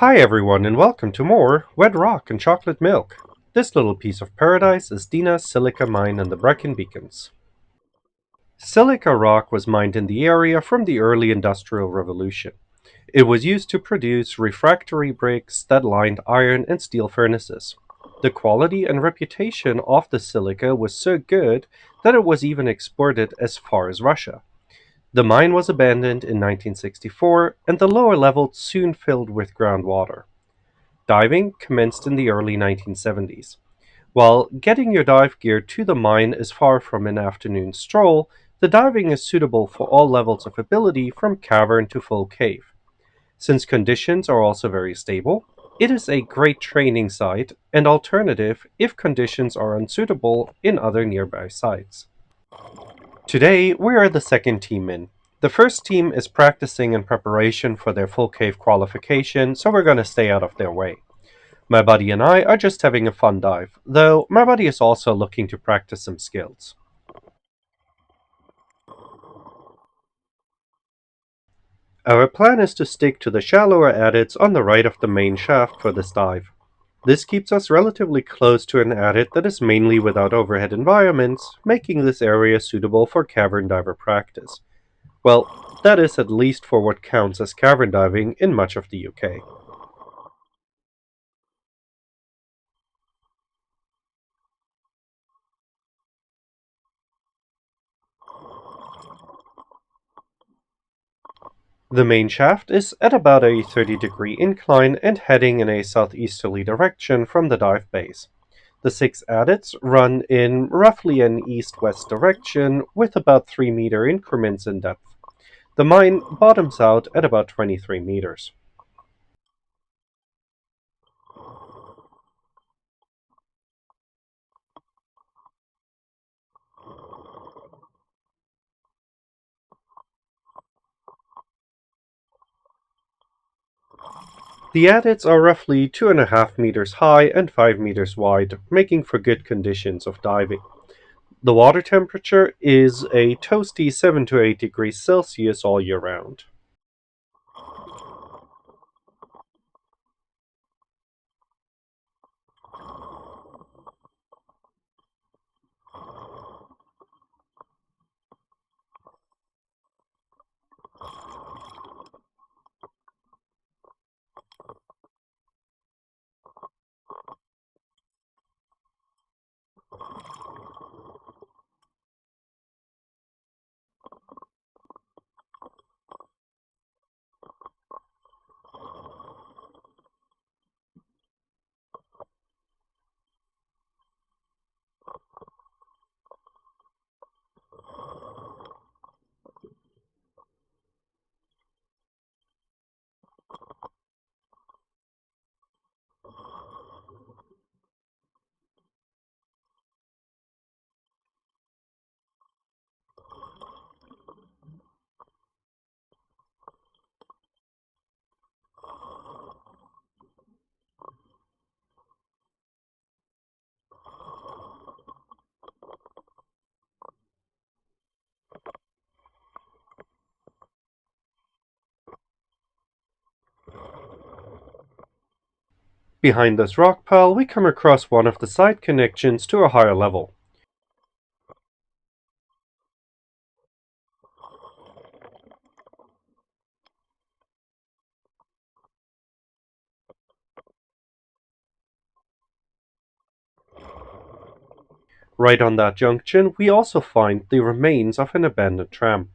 Hi everyone and welcome to more Wet Rock and Chocolate Milk. This little piece of paradise is Dinas Silica mine in the Brecon Beacons. Silica rock was mined in the area from the early Industrial Revolution. It was used to produce refractory bricks that lined iron and steel furnaces. The quality and reputation of the silica was so good that it was even exported as far as Russia. The mine was abandoned in 1964 and the lower levels soon filled with groundwater. Diving commenced in the early 1970s. While getting your dive gear to the mine is far from an afternoon stroll, the diving is suitable for all levels of ability from cavern to full cave. Since conditions are also very stable, it is a great training site and alternative if conditions are unsuitable in other nearby sites. Today, we are the second team in. The first team is practicing in preparation for their full cave qualification, so we're going to stay out of their way. My buddy and I are just having a fun dive, though my buddy is also looking to practice some skills. Our plan is to stick to the shallower adits on the right of the main shaft for this dive. This keeps us relatively close to an adit that is mainly without overhead environments, making this area suitable for cavern diver practice. Well, that is at least for what counts as cavern diving in much of the UK. The main shaft is at about a 30-degree incline and heading in a southeasterly direction from the dive base. The six adits run in roughly an east-west direction with about 3-meter increments in depth. The mine bottoms out at about 23 meters. The adits are roughly 2.5 meters high and 5 meters wide, making for good conditions of diving. The water temperature is a toasty 7 to 8 degrees Celsius all year round. Behind this rock pile, we come across one of the side connections to a higher level. Right on that junction, we also find the remains of an abandoned tram.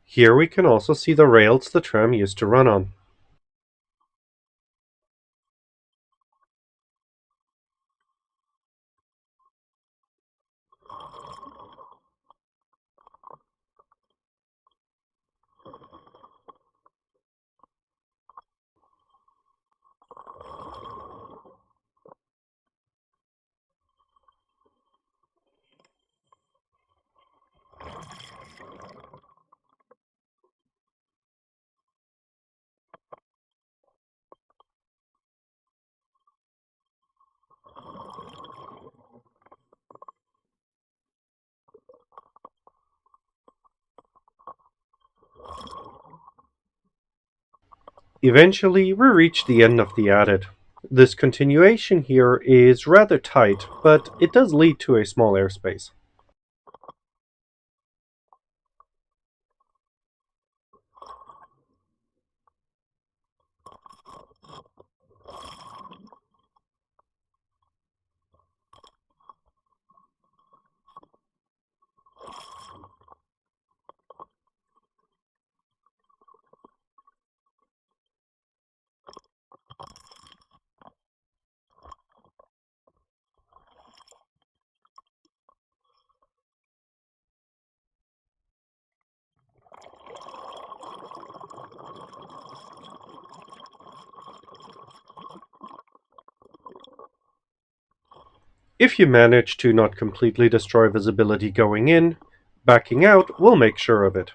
Here we can also see the rails the tram used to run on. Eventually, we reach the end of the adit. This continuation here is rather tight, but it does lead to a small airspace. If you manage to not completely destroy visibility going in, backing out will make sure of it.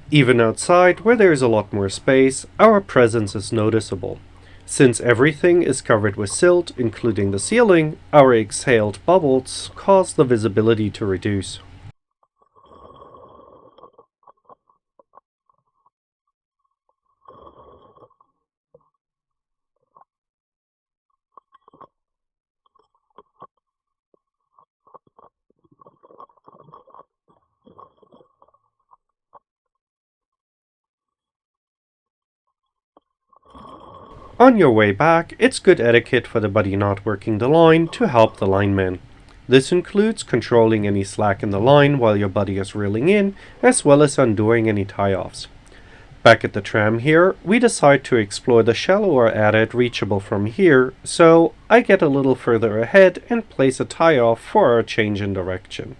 Even outside, where there is a lot more space, our presence is noticeable. Since everything is covered with silt, including the ceiling, our exhaled bubbles cause the visibility to reduce. On your way back, it's good etiquette for the buddy not working the line to help the lineman. This includes controlling any slack in the line while your buddy is reeling in, as well as undoing any tie-offs. Back at the tram here, we decide to explore the shallower adit reachable from here, so I get a little further ahead and place a tie-off for our change in direction.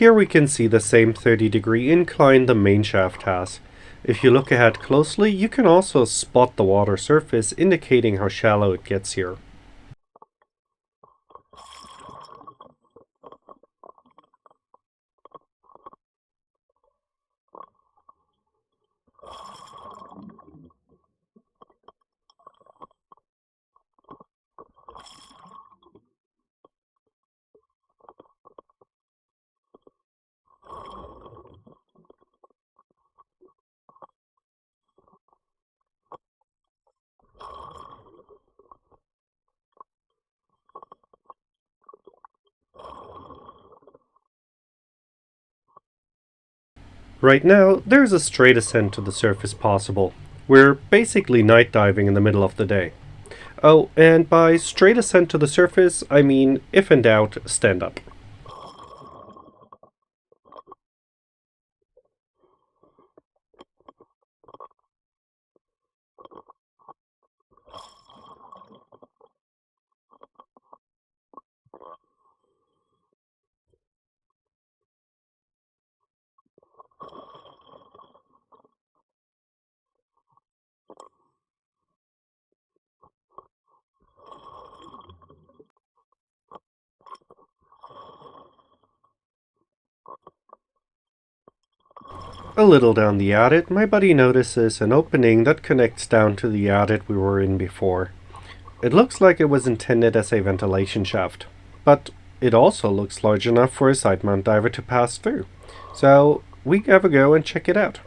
Here we can see the same 30-degree incline the main shaft has. If you look ahead closely, you can also spot the water surface indicating how shallow it gets here. Right now, there's a straight ascent to the surface possible. We're basically night diving in the middle of the day. Oh, and by straight ascent to the surface, I mean, if in doubt, stand up. A little down the adit, my buddy notices an opening that connects down to the adit we were in before. It looks like it was intended as a ventilation shaft, but it also looks large enough for a side mount diver to pass through. So we have a go and check it out.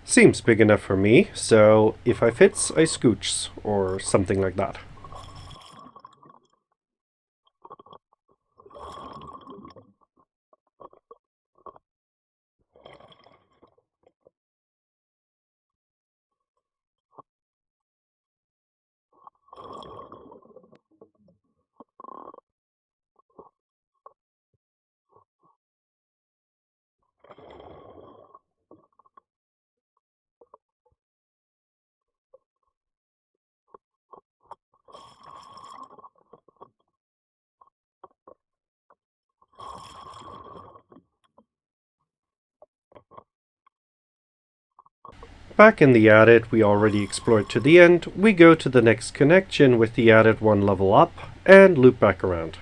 Seems big enough for me, so if I fits, I scooch, or something like that. Back in the adit we already explored to the end, we go to the next connection with the adit one level up, and loop back around.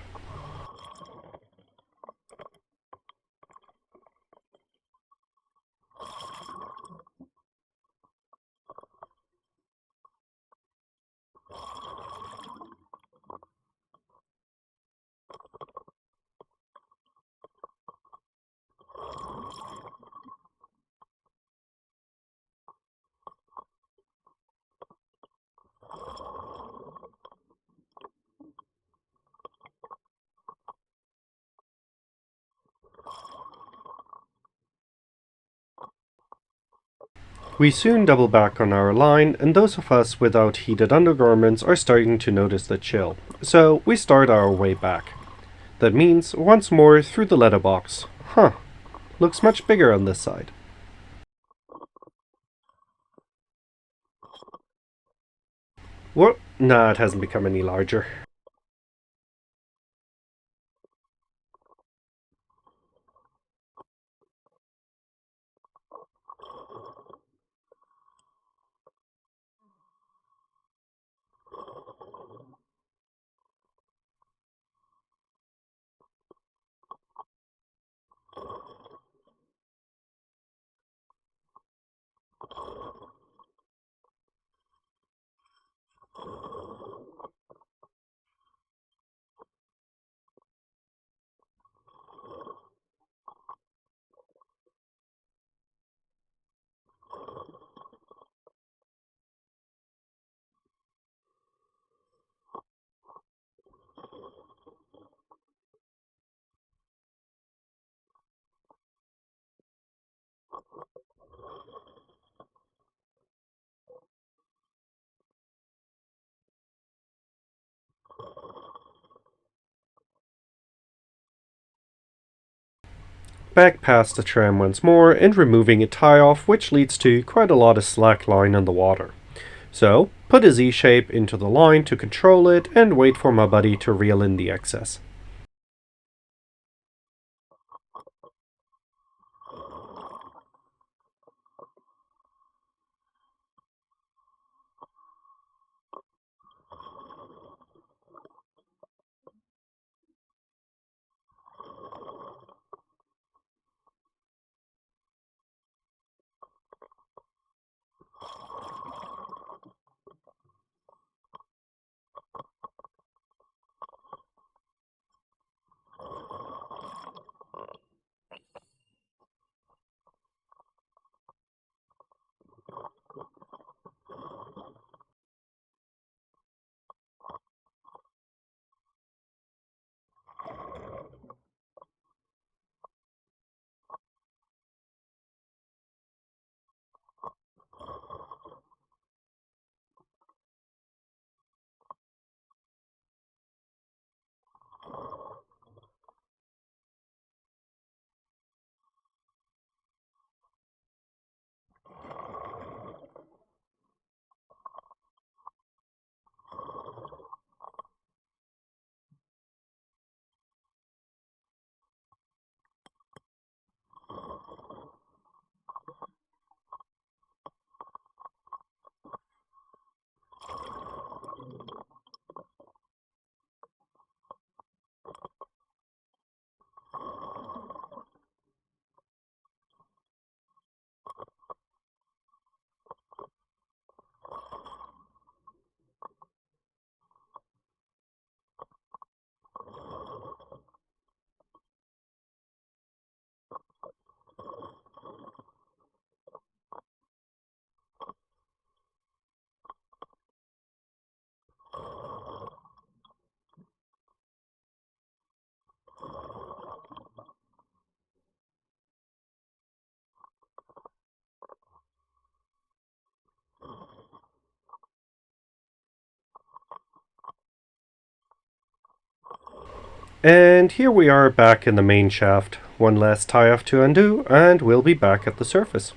We soon double back on our line, and those of us without heated undergarments are starting to notice the chill, so we start our way back. That means once more through the letterbox. Huh, looks much bigger on this side. What? Nah, it hasn't become any larger. Back past the tram once more and removing a tie off, which leads to quite a lot of slack line on the water. So, put a Z shape into the line to control it and wait for my buddy to reel in the excess. And here we are back in the main shaft. One last tie off to undo, and we'll be back at the surface.